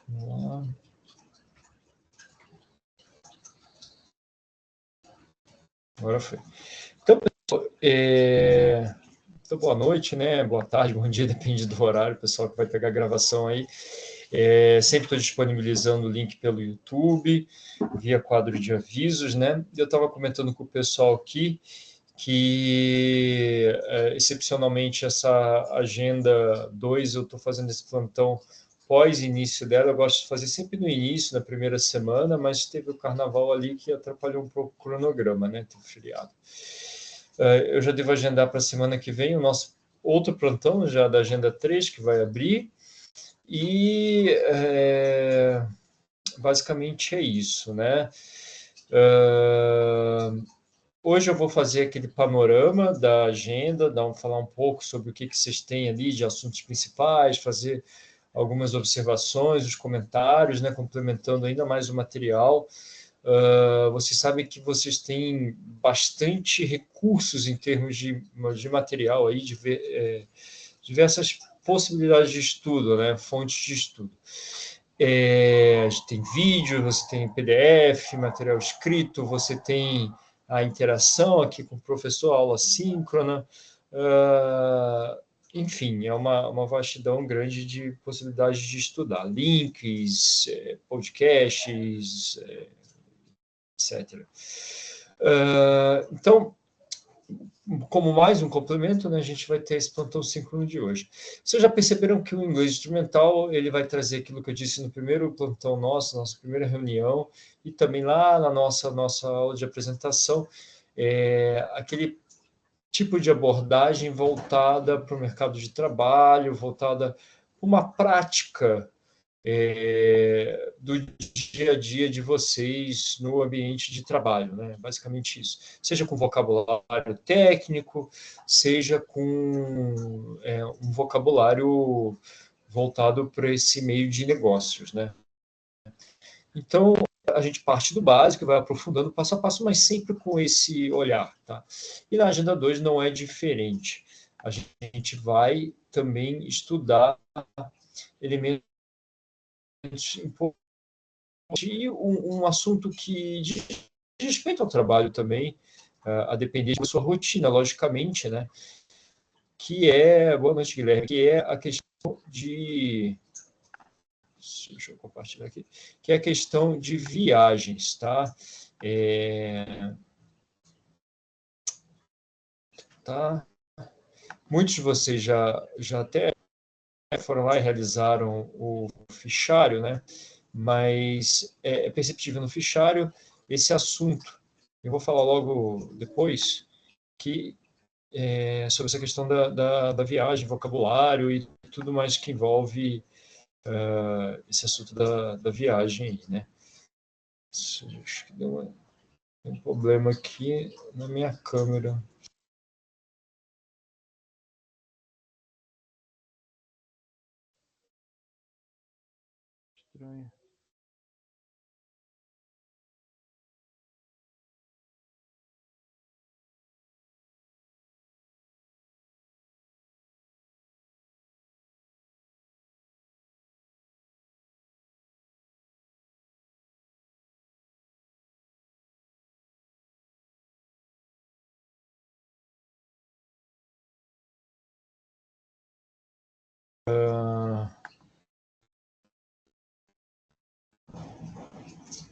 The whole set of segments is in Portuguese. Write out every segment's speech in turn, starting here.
Vamos lá. Agora foi. Então, então, boa noite, né? Boa tarde, bom dia, depende do horário, pessoal que vai pegar a gravação aí. Sempre estou disponibilizando o link pelo YouTube, via quadro de avisos, né? Eu estava comentando com o pessoal aqui que, excepcionalmente, essa agenda 2, eu estou fazendo esse plantão pós-início dela. Eu gosto de fazer sempre no início, na primeira semana, mas teve o carnaval ali que atrapalhou um pouco o cronograma, né? Teve feriado. Eu já devo agendar para a semana que vem o nosso outro plantão, já da agenda 3, que vai abrir, e basicamente é isso, né? Hoje eu vou fazer aquele panorama da agenda, falar um pouco sobre o que vocês têm ali de assuntos principais, fazer algumas observações, os comentários, né, complementando ainda mais o material. Vocês sabem que vocês têm bastante recursos em termos de material aí, diversas possibilidades de estudo, né, fontes de estudo. A gente tem vídeo, você tem PDF, material escrito, você tem a interação aqui com o professor, aula síncrona, enfim, é uma vastidão grande de possibilidades de estudar, links, podcasts, etc. Então, como mais um complemento, né, a gente vai ter esse plantão síncrono de hoje. Vocês já perceberam que o inglês instrumental ele vai trazer aquilo que eu disse no primeiro plantão nossa primeira reunião, e também lá na nossa aula de apresentação, aquele tipo de abordagem voltada para o mercado de trabalho, voltada para uma prática do dia a dia de vocês no ambiente de trabalho, né? Basicamente isso. Seja com vocabulário técnico, seja com um vocabulário voltado para esse meio de negócios, né? Então, a gente parte do básico e vai aprofundando passo a passo, mas sempre com esse olhar, tá? E na Agenda 2 não é diferente. A gente vai também estudar elementos importantes e um assunto que diz respeito ao trabalho também, a depender da sua rotina, logicamente, né? Que é, boa noite, Guilherme, que é a questão de, deixa eu compartilhar aqui, que é a questão de viagens, tá? Tá? Muitos de vocês já até foram lá e realizaram o fichário, né? Mas é perceptível no fichário esse assunto. Eu vou falar logo depois que sobre essa questão da viagem, vocabulário e tudo mais que envolve esse assunto da viagem aí, né? Acho que deu um problema aqui na minha câmera. Estranho.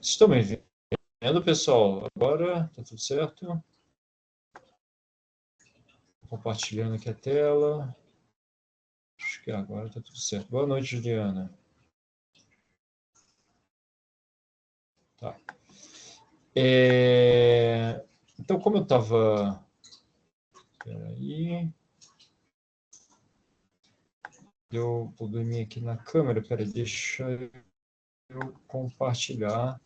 Estão me vendo, pessoal? Agora tá tudo certo? Compartilhando aqui a tela. Acho que agora tá tudo certo. Boa noite, Juliana. Tá. Então, como eu estava... Peraí. Deu probleminha aqui na câmera. Peraí, deixa eu compartilhar.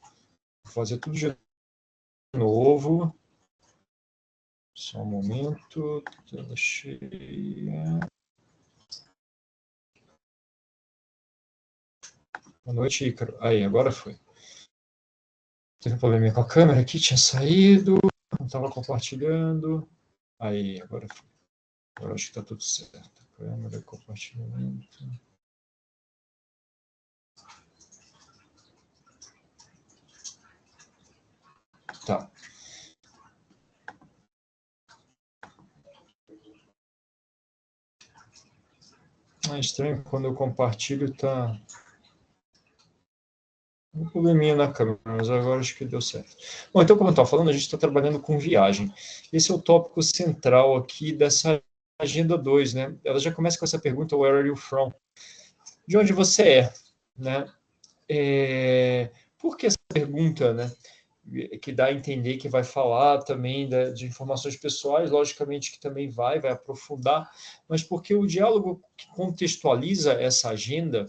Vou fazer tudo de novo. Só um momento. Tela cheia. Boa noite, Ícaro. Aí, agora foi. Teve um probleminha com a câmera aqui, tinha saído. Não estava compartilhando. Aí, agora foi. Agora acho que está tudo certo. Câmera, compartilhamento. Tá. É estranho, quando eu compartilho, tá um probleminha na câmera, mas agora acho que deu certo. Bom, então, como eu estava falando, a gente está trabalhando com viagem. Esse é o tópico central aqui dessa agenda 2, né? Ela já começa com essa pergunta, where are you from? De onde você é, né? Por que essa pergunta, né? Que dá a entender que vai falar também de informações pessoais, logicamente que também vai aprofundar, mas porque o diálogo que contextualiza essa agenda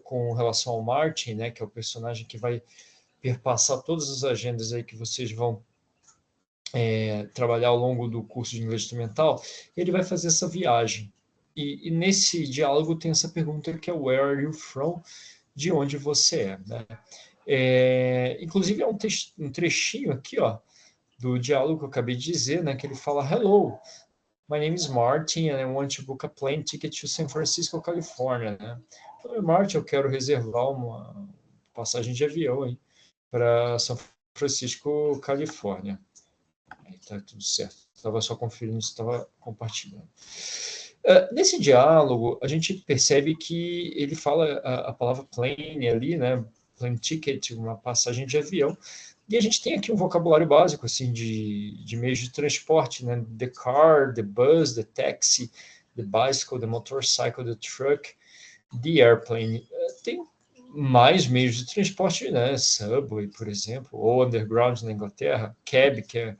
com relação ao Martin, né, que é o personagem que vai perpassar todas as agendas aí que vocês vão trabalhar ao longo do curso de inglês instrumental, ele vai fazer essa viagem. E nesse diálogo tem essa pergunta que é where are you from? De onde você é, né? Inclusive é um trechinho aqui, ó, do diálogo que eu acabei de dizer, né, que ele fala hello, my name is Martin and I want to book a plane ticket to San Francisco, California, né? Então, Martin, eu quero reservar uma passagem de avião aí para São Francisco, Califórnia. Aí tá tudo certo. Estava só conferindo se estava compartilhando. Nesse diálogo, a gente percebe que ele fala a palavra plane ali, né? Plane ticket, uma passagem de avião. E a gente tem aqui um vocabulário básico assim de meios de transporte, né? The car, the bus, the taxi, the bicycle, the motorcycle, the truck, the airplane. Tem mais meios de transporte, né? Subway, por exemplo, ou underground na Inglaterra, cab, que é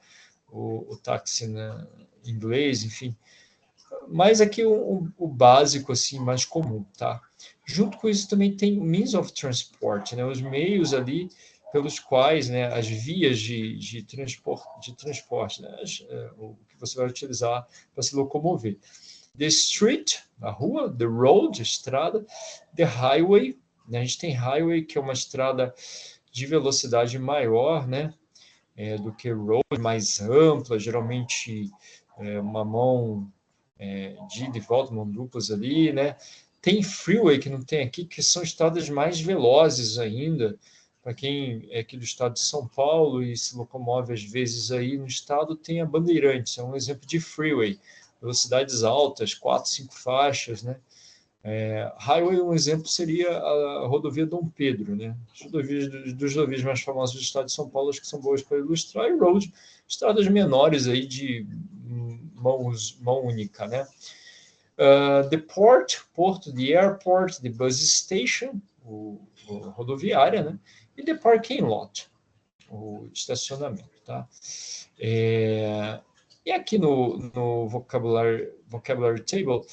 o táxi em inglês, enfim. Mas aqui o básico, assim, mais comum, tá? Junto com isso também tem means of transport, né? Os meios ali pelos quais, né, as vias de transporte, né, o que você vai utilizar para se locomover. The street, a rua, the road, estrada, the highway, né, a gente tem highway, que é uma estrada de velocidade maior, né, do que road, mais ampla, geralmente uma mão de ida e volta, mão duplas ali, né? Tem freeway que não tem aqui, que são estradas mais velozes ainda, para quem é aqui do estado de São Paulo e se locomove às vezes aí no estado, tem a Bandeirantes, é um exemplo de freeway, velocidades altas, 4, 5 faixas, né? Highway, um exemplo seria a rodovia Dom Pedro, né? Dos rodovias mais famosas do estado de São Paulo, acho que são boas para ilustrar, e road, estradas menores aí de mão única, né? The port, porto, the airport, the bus station, o rodoviária, né? E the parking lot, o estacionamento, tá? E aqui no vocabulary table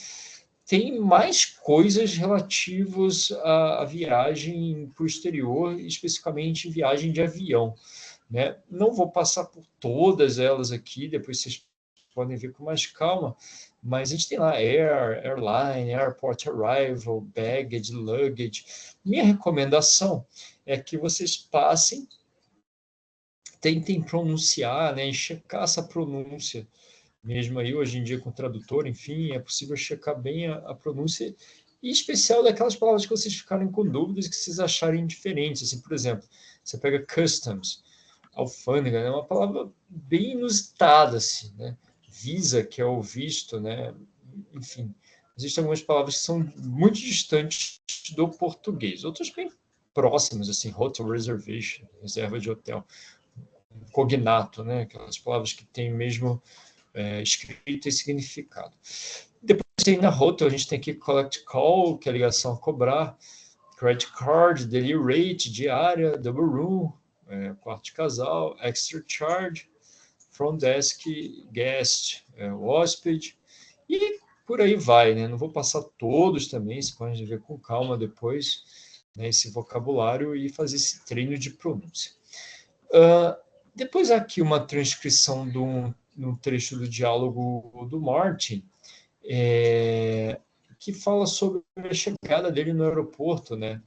tem mais coisas relativas à viagem para o exterior, especificamente viagem de avião, né? Não vou passar por todas elas aqui, depois vocês podem ver com mais calma, mas a gente tem lá airline, airport arrival, baggage, luggage. Minha recomendação é que vocês passem, tentem pronunciar, né, e checar essa pronúncia. Mesmo aí, hoje em dia, com tradutor, enfim, é possível checar bem a pronúncia, e em especial daquelas palavras que vocês ficarem com dúvidas, que vocês acharem diferentes. Assim, por exemplo, você pega customs, alfândega, é uma palavra bem inusitada, assim, né? Visa, que é o visto, né? Enfim, existem algumas palavras que são muito distantes do português, outras bem próximas, assim, hotel reservation, reserva de hotel, cognato, né? Aquelas palavras que têm mesmo escrita e significado. Depois tem na hotel, a gente tem aqui collect call, que é a ligação a cobrar, credit card, daily rate, diária, double room, quarto de casal, extra charge, front desk, guest, hóspede, e por aí vai, né? Não vou passar todos também, você pode ver com calma depois, né, esse vocabulário e fazer esse treino de pronúncia. Depois aqui uma transcrição de um trecho do diálogo do Martin, que fala sobre a chegada dele no aeroporto, né?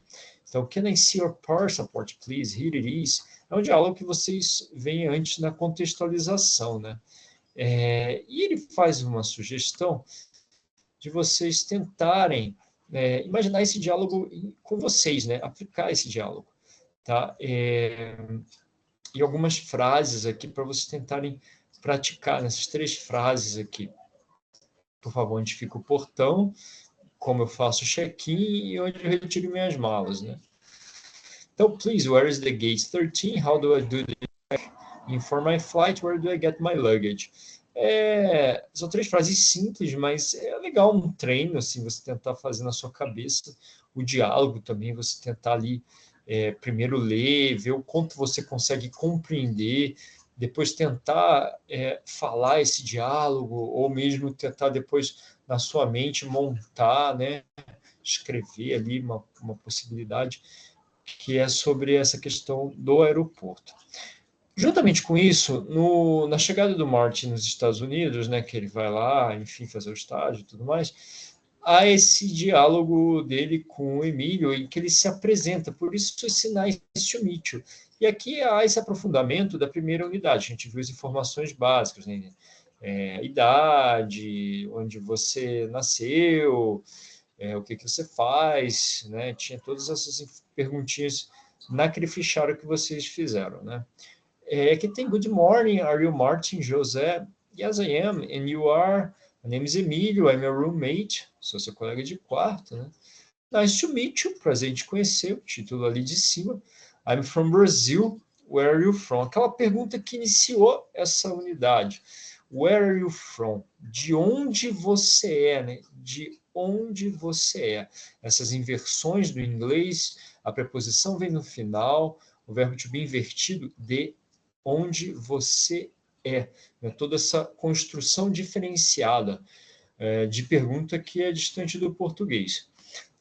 Então, can I see your passport, please? Here it is. É um diálogo que vocês veem antes na contextualização, né? E ele faz uma sugestão de vocês tentarem imaginar esse diálogo com vocês, né? Aplicar esse diálogo, tá? e algumas frases aqui para vocês tentarem praticar nessas 3 frases aqui. Por favor, onde fica o portão, como eu faço o check-in e onde eu retiro minhas malas, né? Então, please, where is the gate 13? How do I do the check-in for my flight? Where do I get my luggage? São 3 frases simples, mas é legal um treino, assim, você tentar fazer na sua cabeça o diálogo também, você tentar ali primeiro ler, ver o quanto você consegue compreender, depois tentar falar esse diálogo, ou mesmo tentar depois na sua mente montar, né, escrever ali uma possibilidade que é sobre essa questão do aeroporto. Juntamente com isso, na chegada do Martin nos Estados Unidos, né, que ele vai lá, enfim, fazer o estágio e tudo mais, há esse diálogo dele com o Emílio, em que ele se apresenta, por isso esse nice to meet you. E aqui há esse aprofundamento da primeira unidade, a gente viu as informações básicas, né? Idade, onde você nasceu, o que você faz, né? Tinha todas essas perguntinhas naquele fichário que vocês fizeram, né? Aqui tem good morning, are you Martin José? Yes, I am, and you are? My name is Emílio, I'm your roommate, sou seu colega de quarto, né? Nice to meet you, prazer em te conhecer, o título ali de cima. I'm from Brazil, where are you from? Aquela pergunta que iniciou essa unidade. Where are you from? De onde você é, né? De onde você é. Essas inversões do inglês, a preposição vem no final, o verbo to be invertido, de onde você é. Né? Toda essa construção diferenciada de pergunta que é distante do português.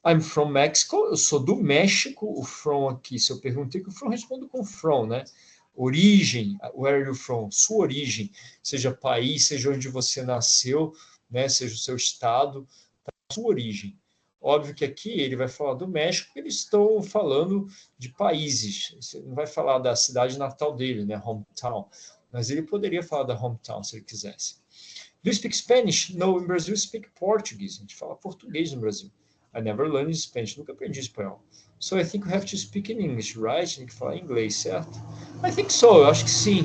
I'm from Mexico, eu sou do México, o from aqui, se eu perguntei que o from, respondo com from, né? Origem, where are you from? Sua origem, seja país, seja onde você nasceu, né? Seja o seu estado, tá? Sua origem. Óbvio que aqui ele vai falar do México, eles estão falando de países. Você não vai falar da cidade natal dele, né? Hometown. Mas ele poderia falar da hometown se ele quisesse. Do you speak Spanish? No, in Brazil speak Portuguese. A gente fala português no Brasil. I never learned Spanish, nunca aprendi espanhol. So I think we have to speak in English, right? Tem que falar inglês, certo? I think so, eu acho que sim.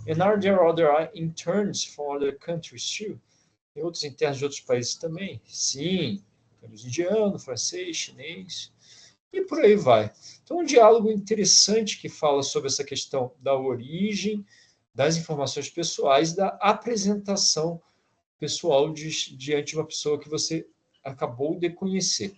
And are there other interns from other countries too? Tem outros internos de outros países também? Sim. Temos indiano, francês, chinês, e por aí vai. Então, um diálogo interessante que fala sobre essa questão da origem, das informações pessoais, da apresentação pessoal diante de uma pessoa que você acabou de conhecer.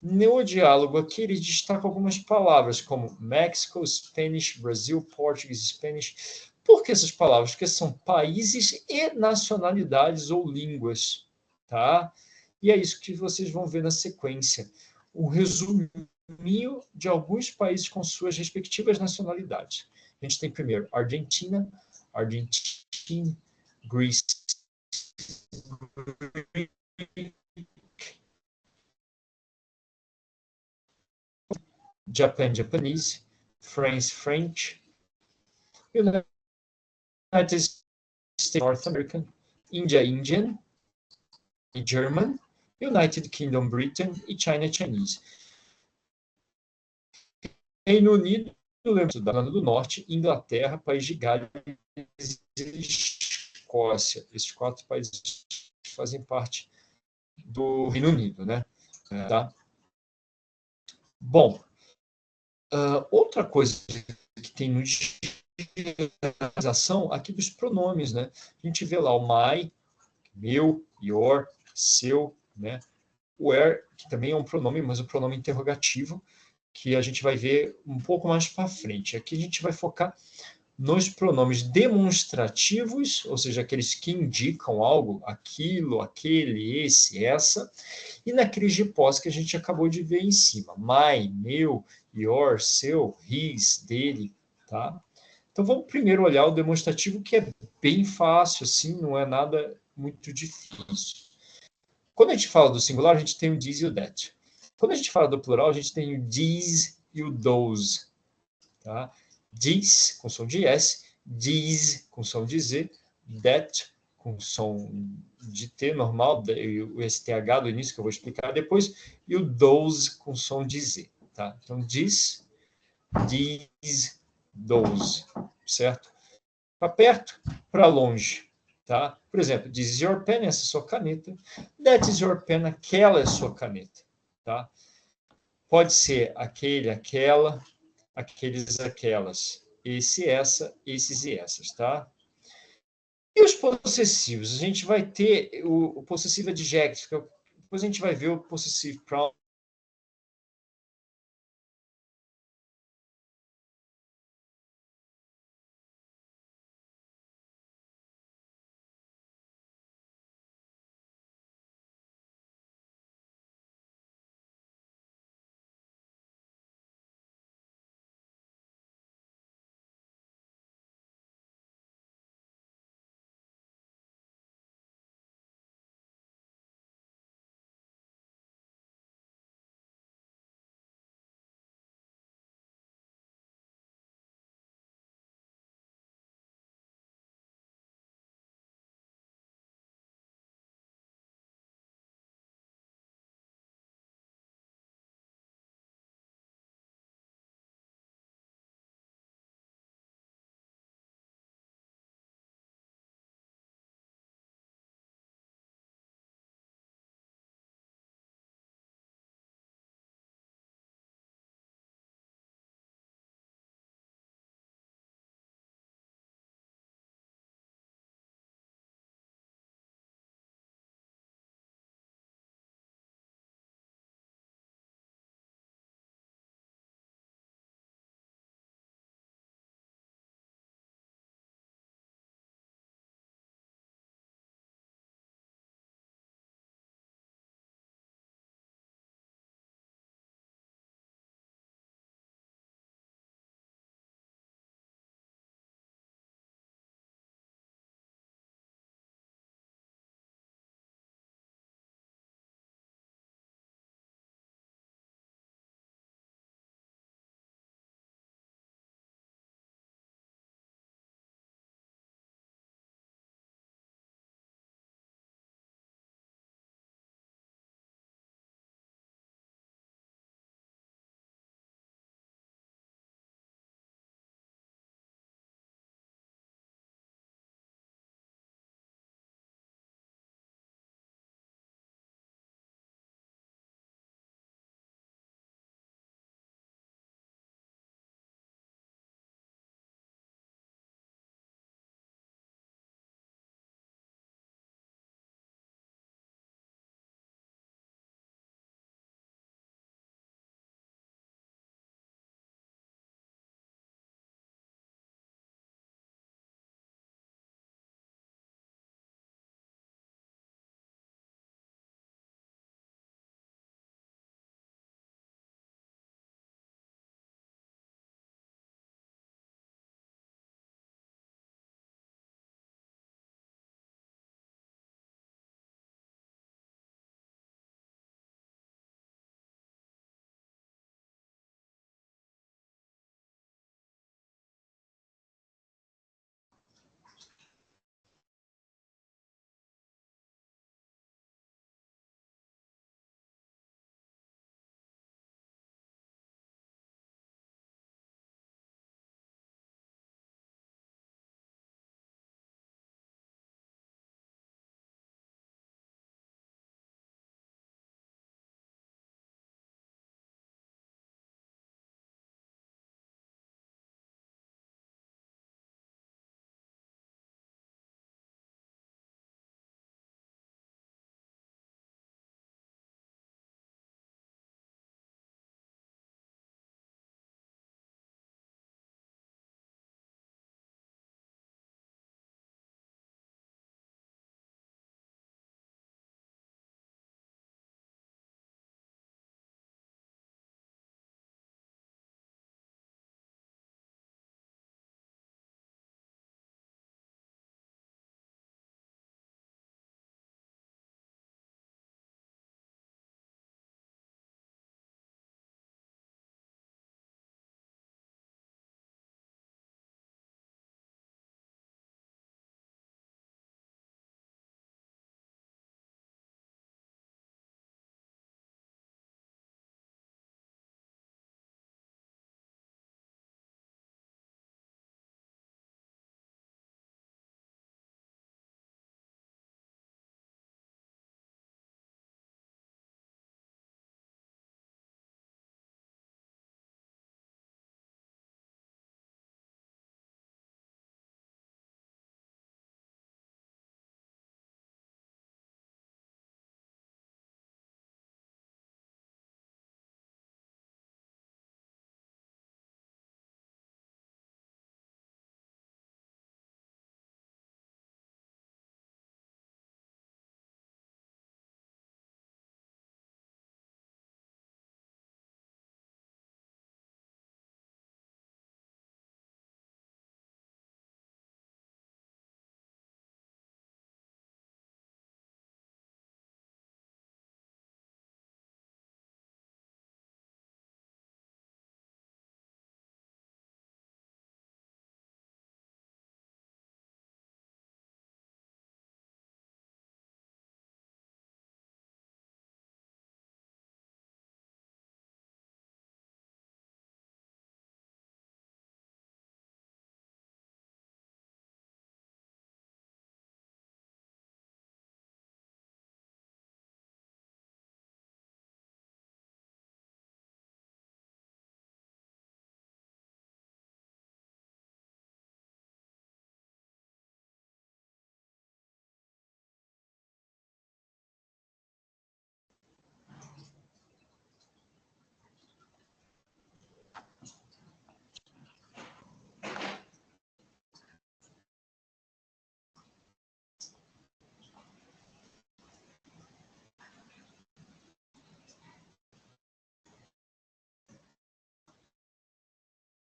No diálogo aqui, ele destaca algumas palavras, como Mexico, Spanish, Brasil, Portuguese, Spanish. Por que essas palavras? Porque são países e nacionalidades ou línguas, tá? E é isso que vocês vão ver na sequência. Um resuminho de alguns países com suas respectivas nacionalidades. A gente tem primeiro Argentina, Greece, Japan, Japanese, France, French, United States, North American, India, Indian, German, United Kingdom, Britain e China, Chinese. Reino Unido, Irlanda do Norte, Inglaterra, País de Gales e Escócia. Esses 4 países fazem parte do Reino Unido, né? Tá? Bom, outra coisa que tem no digitalização aqui dos pronomes, né? A gente vê lá o my, meu, your, seu, né? Where, que também é um pronome, mas um pronome interrogativo, que a gente vai ver um pouco mais para frente. Aqui a gente vai focar nos pronomes demonstrativos, ou seja, aqueles que indicam algo, aquilo, aquele, esse, essa, e naqueles de posse que a gente acabou de ver em cima. My, meu, your, seu, his, dele, tá? Então vamos primeiro olhar o demonstrativo, que é bem fácil, assim, não é nada muito difícil. Quando a gente fala do singular, a gente tem o these e o that. Quando a gente fala do plural, a gente tem o these e o those. Tá? These com som de S, these com som de Z, that com som de T normal, o STH do início que eu vou explicar depois, e o those com som de Z. Tá? Então, these, those. certo? Para perto, para longe, tá? Por exemplo, this is your pen, essa é a sua caneta. That is your pen, aquela é a sua caneta, tá? Pode ser aquele, aquela, aqueles, aquelas, esse, essa, esses e essas, tá? E os possessivos? A gente vai ter o possessivo adjective, depois a gente vai ver o possessive pronoun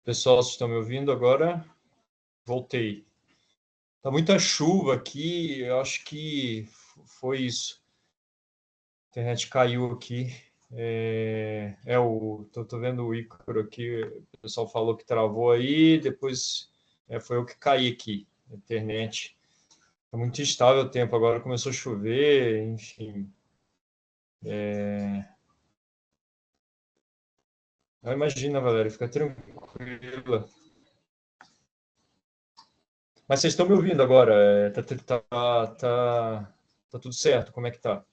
Pessoal, vocês estão me ouvindo agora? Voltei. Tá muita chuva aqui, eu acho que foi isso. A internet caiu aqui. Tô vendo o Ícaro aqui, o pessoal falou que travou aí, depois foi eu que caí aqui, a internet. Tá muito instável o tempo, agora começou a chover, enfim. Imagina, Valéria, fica tranquila. Mas vocês estão me ouvindo agora? Tá tudo certo? Como é que tá?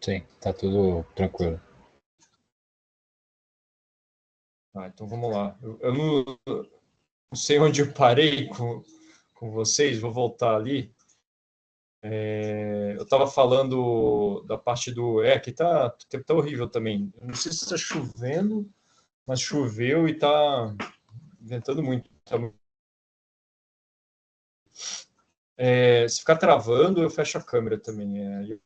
Sim, tá tudo tranquilo. Então vamos lá. Eu não sei onde eu parei com vocês, vou voltar ali. Eu estava falando da parte do. Aqui o tempo tá horrível também. Eu não sei se está chovendo, mas choveu e está ventando muito. Se ficar travando, eu fecho a câmera também.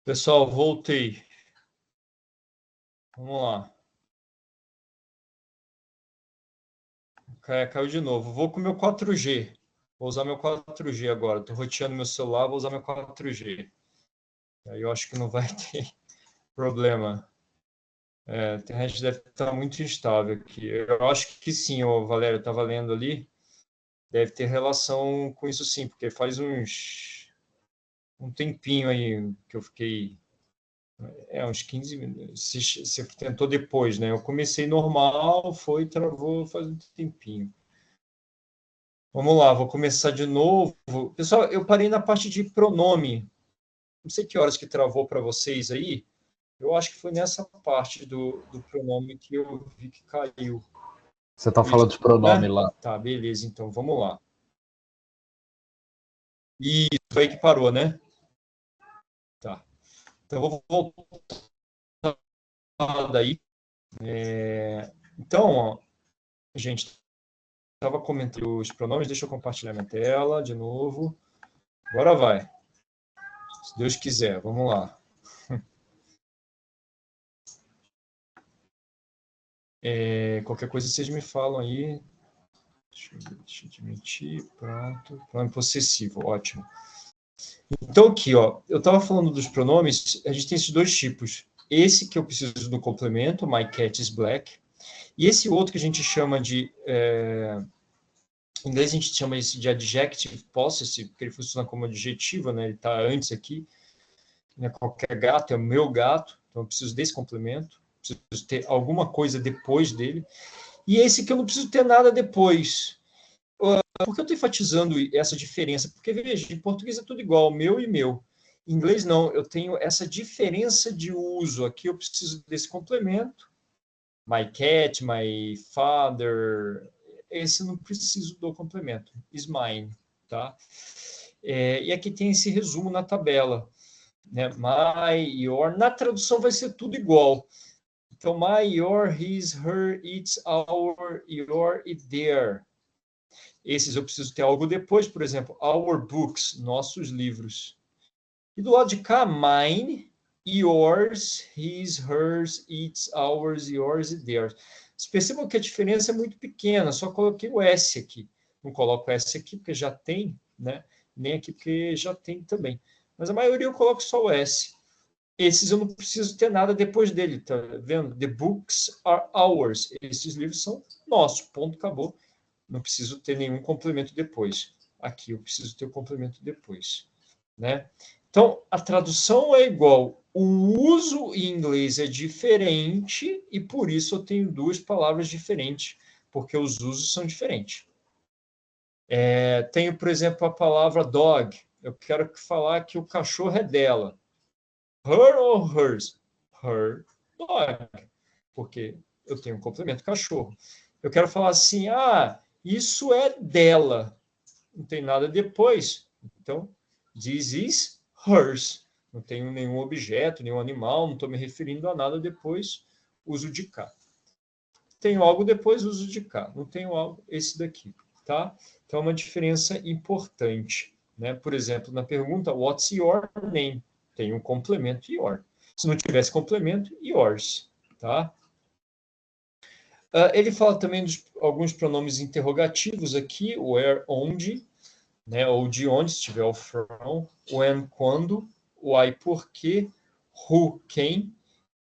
Pessoal, voltei. Vamos lá. Caiu de novo. Vou com o meu 4G. Vou usar meu 4G agora. Estou roteando meu celular, vou usar meu 4G. Aí eu acho que não vai ter problema. A internet deve estar muito instável aqui. Eu acho que sim, Valério, estava lendo ali. Deve ter relação com isso sim, porque faz um tempinho aí que eu fiquei. Uns 15 minutos. Você tentou depois, né? Eu comecei normal, travou faz um tempinho. Vamos lá, vou começar de novo. Pessoal, eu parei na parte de pronome. Não sei que horas que travou para vocês aí. Eu acho que foi nessa parte do pronome que eu vi que caiu. Você tá falando de pronome lá. Tá, beleza, então vamos lá. Isso, foi aí que parou, né? Tá. Então eu vou voltar daí. Então, ó, gente, estava comentando os pronomes, deixa eu compartilhar minha tela de novo. Agora vai. Se Deus quiser, vamos lá. Qualquer coisa vocês me falam aí. Deixa eu admitir, pronto. Pronome possessivo, ótimo. Então aqui, ó, eu estava falando dos pronomes, a gente tem esses dois tipos. Esse que eu preciso do complemento, my cat is black, e esse outro que a gente chama de... em inglês a gente chama esse de adjective possessive, porque ele funciona como adjetivo, né? Ele está antes aqui. Né? Qualquer gato é o meu gato, então eu preciso desse complemento. Preciso ter alguma coisa depois dele. E esse que eu não preciso ter nada depois. Por que eu estou enfatizando essa diferença? Porque, veja, em português é tudo igual, meu e meu. Em inglês, não. Eu tenho essa diferença de uso. Aqui eu preciso desse complemento. My cat, my father. Esse eu não preciso do complemento. Is mine, tá? E aqui tem esse resumo na tabela, né? My, your. Na tradução vai ser tudo igual. Então, my, your, his, her, its, our, your e their. Esses eu preciso ter algo depois, por exemplo, our books, nossos livros. E do lado de cá, mine, yours, his, hers, its, ours, yours e theirs. Vocês percebam que a diferença é muito pequena, só coloquei o S aqui. Não coloco o S aqui porque já tem, né? Nem aqui porque já tem também. Mas a maioria eu coloco só o S. Esses eu não preciso ter nada depois dele, tá vendo? The books are ours. Esses livros são nossos, ponto, acabou. Não preciso ter nenhum complemento depois. Aqui eu preciso ter o complemento depois, né? Então, a tradução é igual. O uso em inglês é diferente e por isso eu tenho duas palavras diferentes, porque os usos são diferentes. Tenho, por exemplo, a palavra dog. Eu quero falar que o cachorro é dela. Her ou hers? Her dog. Porque eu tenho um complemento cachorro. Eu quero falar assim, isso é dela. Não tem nada depois. Então, this is hers. Não tenho nenhum objeto, nenhum animal, não estou me referindo a nada depois, uso de cá. Tenho algo depois, uso de cá. Não tenho algo, esse daqui, tá? Então, é uma diferença importante, né? Por exemplo, na pergunta, what's your name? Tem um complemento your. Se não tivesse complemento, yours, tá? Ele fala também de alguns pronomes interrogativos aqui, where, onde, né? Ou de onde, se tiver o from, when, quando, why, por quê, who, quem,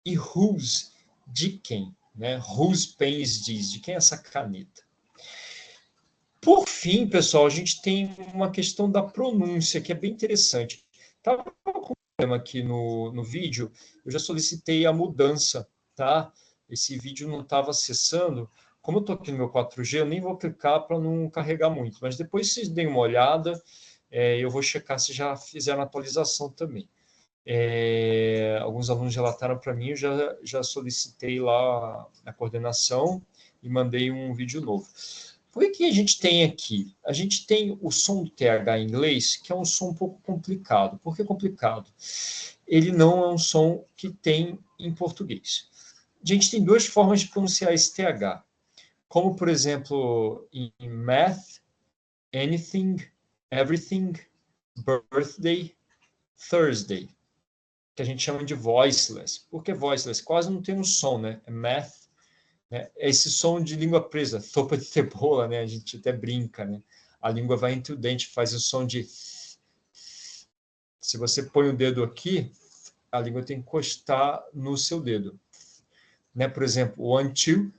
e whose, de quem, né? Whose pen is this? De quem é essa caneta? Por fim, pessoal, a gente tem uma questão da pronúncia, que é bem interessante. Estava com um problema aqui no vídeo, eu já solicitei a mudança, tá? Esse vídeo não estava acessando. Como eu estou aqui no meu 4G, eu nem vou clicar para não carregar muito, mas depois vocês deem uma olhada, eu vou checar se já fizeram a atualização também. Alguns alunos relataram para mim, eu já solicitei lá a coordenação e mandei um vídeo novo. O que a gente tem aqui? A gente tem o som do TH em inglês, que é um som um pouco complicado. Por que complicado? Ele não é um som que tem em português. A gente tem duas formas de pronunciar esse TH. Como, por exemplo, em math, anything, everything, birthday, Thursday, que a gente chama de voiceless. Por que voiceless? Quase não tem um som, né? É math, né? Esse som de língua presa, sopa de cebola, né? A gente até brinca, né? A língua vai entre o dente, faz o som de... Se você põe o dedo aqui, a língua tem que encostar no seu dedo, né? Por exemplo, 1, 2,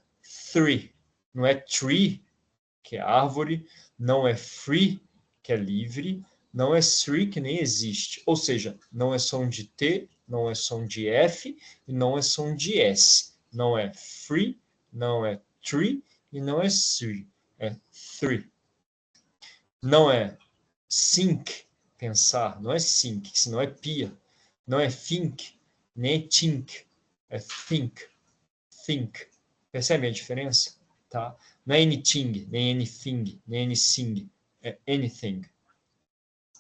3. Não é tree, que é árvore, não é free, que é livre, não é three, que nem existe. Ou seja, não é som de T, não é som de F e não é som de S. Não é free, não é tree e não é three. É three. Não é think, pensar. Não é think, senão é pia. Não é think, nem é think. É think. Think. Percebe a diferença? Tá? Não é anything, nem anything, nem anything. É anything.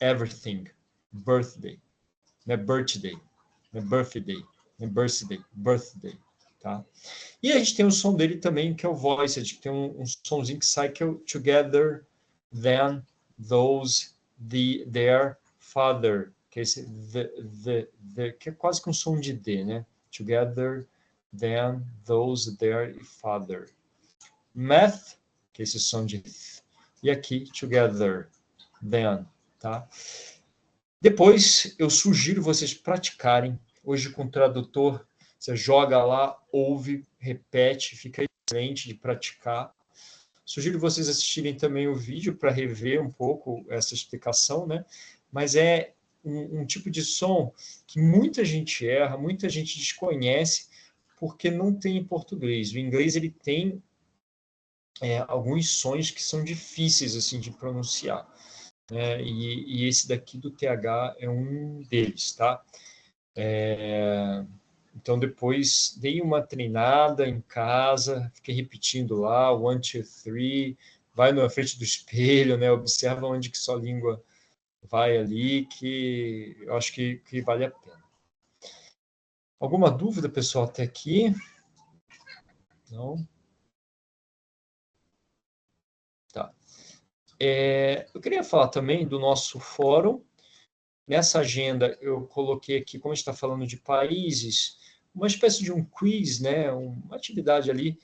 Everything. Birthday. Não é birthday. Não é birthday. Não é birthday. Birthday. Tá? E a gente tem o som dele também, que é o voice. A gente tem um somzinho que sai, que é o together, then, those, their, father. Que é esse the, que é quase que um som de D, né? Together, then, those, their e father. Math, que é esse som de th. E aqui, together, then, tá? Depois, eu sugiro vocês praticarem. Hoje, com o tradutor, você joga lá, ouve, repete, fica excelente de praticar. Sugiro vocês assistirem também o vídeo para rever um pouco essa explicação, né? Mas é um tipo de som que muita gente erra, muita gente desconhece, porque não tem em português. O inglês ele tem alguns sons que são difíceis assim de pronunciar, né? E esse daqui do TH é um deles, tá? Então, depois dei uma treinada em casa, fiquei repetindo lá, 1, 2, 3, vai na frente do espelho, né? Observa onde que sua língua vai ali, que eu acho que vale a pena. Alguma dúvida, pessoal, até aqui? Não? Tá. Eu queria falar também do nosso fórum. Nessa agenda, eu coloquei aqui, como a gente está falando de países, uma espécie de um quiz, né? Uma atividade ali,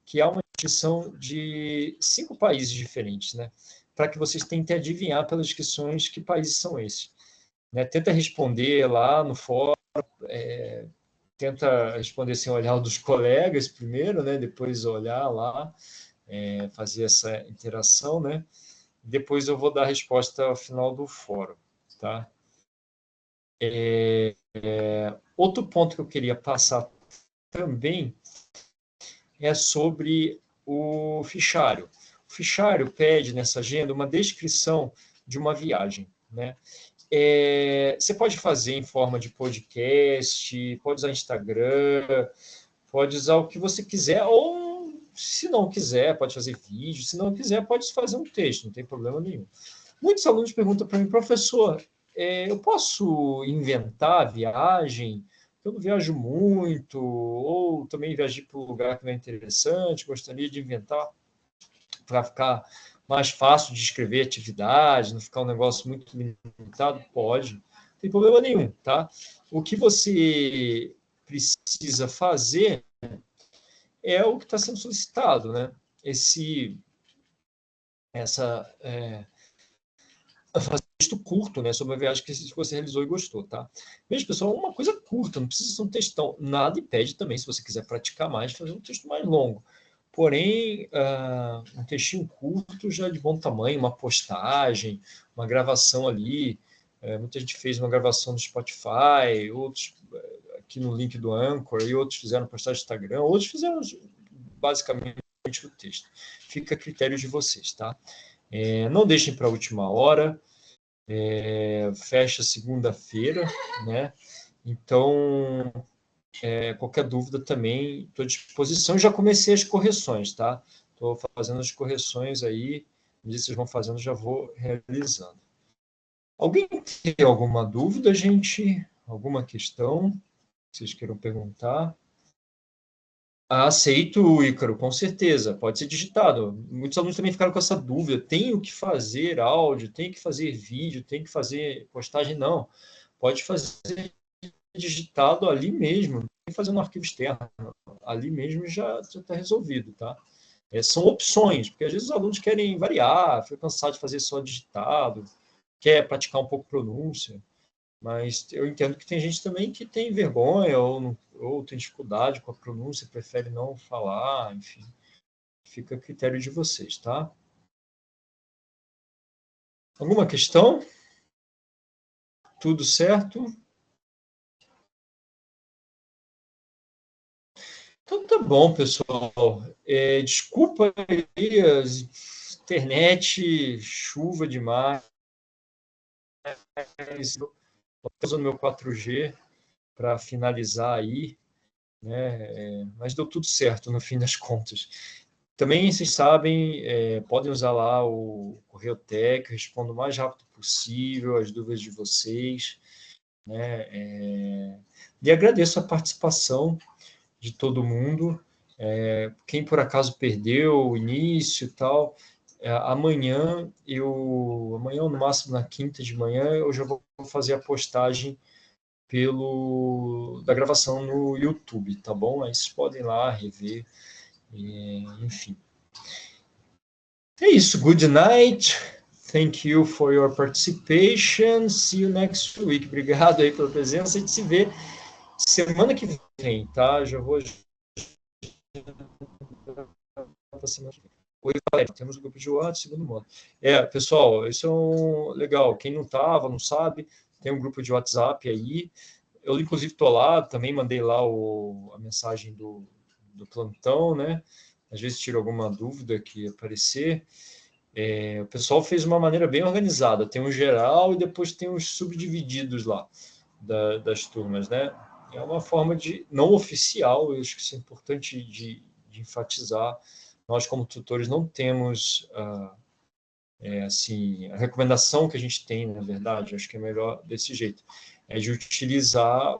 que é uma descrição de 5 países diferentes, né? Para que vocês tentem adivinhar pelas descrições que países são esses. Né? Tenta responder lá no fórum, tenta responder sem olhar o dos colegas primeiro, né? Depois olhar lá, fazer essa interação, né? Depois eu vou dar a resposta ao final do fórum, tá? Outro ponto que eu queria passar também é sobre o fichário. O fichário pede nessa agenda uma descrição de uma viagem, né? Você pode fazer em forma de podcast, pode usar Instagram, pode usar o que você quiser, ou se não quiser, pode fazer vídeo, se não quiser, pode fazer um texto, não tem problema nenhum. Muitos alunos perguntam para mim, professor, eu posso inventar a viagem? Eu não viajo muito, ou também viajei para um lugar que não é interessante, gostaria de inventar para ficar mais fácil de escrever atividade, não ficar um negócio muito limitado? Pode, não tem problema nenhum, tá? O que você precisa fazer é o que está sendo solicitado, né? Fazer um texto curto, né, sobre a viagem que você realizou e gostou, tá? Veja, pessoal, uma coisa curta, não precisa ser um textão. Nada impede também, se você quiser praticar mais, fazer um texto mais longo. Porém, um textinho curto já é de bom tamanho, uma postagem, uma gravação ali. Muita gente fez uma gravação no Spotify, outros aqui no link do Anchor, e outros fizeram postagem no Instagram, outros fizeram basicamente o texto. Fica a critério de vocês, tá? Não deixem para a última hora, fecha segunda-feira, né? Então, qualquer dúvida também estou à disposição. Já comecei as correções, tá? Estou fazendo as correções aí, à medida que vocês vão fazendo, já vou realizando. Alguém tem alguma dúvida, gente? Alguma questão que vocês queiram perguntar? Aceito, Ícaro, com certeza, pode ser digitado. Muitos alunos também ficaram com essa dúvida: tenho que fazer áudio, tenho que fazer vídeo, tenho que fazer postagem? Não, pode fazer digitado ali mesmo, não tem que fazer no arquivo externo, ali mesmo já está resolvido, tá? São opções, porque às vezes os alunos querem variar, fica cansado de fazer só digitado, quer praticar um pouco pronúncia. Mas eu entendo que tem gente também que tem vergonha ou tem dificuldade com a pronúncia, prefere não falar, enfim. Fica a critério de vocês, tá? Alguma questão? Tudo certo? Então tá bom, pessoal. Desculpa aí, a internet, chuva demais. Estou usando meu 4G para finalizar aí, né? Mas deu tudo certo no fim das contas. Também, vocês sabem, podem usar lá o Correio Tech, eu respondo o mais rápido possível as dúvidas de vocês, né? E agradeço a participação de todo mundo. Quem por acaso perdeu o início e tal, amanhã, no máximo na quinta de manhã, eu já vou fazer a postagem da gravação no YouTube, tá bom? Aí vocês podem ir lá rever, enfim. É isso. Good night. Thank you for your participation. See you next week. Obrigado aí pela presença. A gente se vê semana que vem, tá? Já vou para semana que vem. Oi, Valério. Temos um grupo de WhatsApp, segundo modo. Pessoal, isso é legal. Quem não estava, não sabe, tem um grupo de WhatsApp aí. Eu, inclusive, estou lá, também mandei lá a mensagem do plantão, né? às vezes tiro alguma dúvida que aparecer. O pessoal fez de uma maneira bem organizada, tem um geral e depois tem os subdivididos lá das turmas, né? É uma forma de não oficial, eu acho que isso é importante de enfatizar. Nós, como tutores, não temos assim, a recomendação que a gente tem, na verdade, acho que é melhor desse jeito, é de utilizar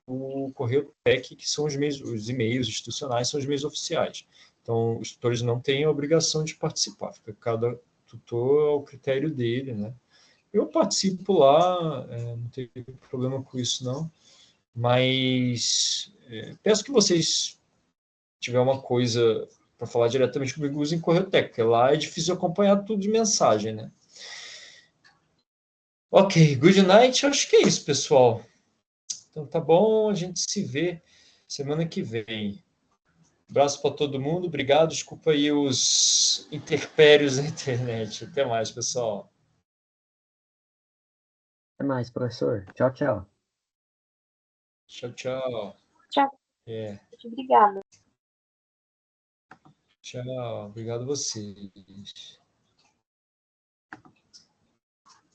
o correio TEC, que são os e-mails institucionais, são os e-mails oficiais. Então, os tutores não têm a obrigação de participar, fica cada tutor ao critério dele, né? Eu participo lá, não tenho problema com isso, não, mas peço que vocês tiver uma coisa para falar diretamente comigo, usem correio técnico, porque lá é difícil acompanhar tudo de mensagem, né? Ok, good night, acho que é isso, pessoal. Então tá bom, a gente se vê semana que vem. Abraço para todo mundo, obrigado, desculpa aí os interpérios da internet. Até mais, pessoal. Até mais, professor. Tchau, tchau. Tchau, tchau. Tchau. Obrigada. Tchau, obrigado a vocês.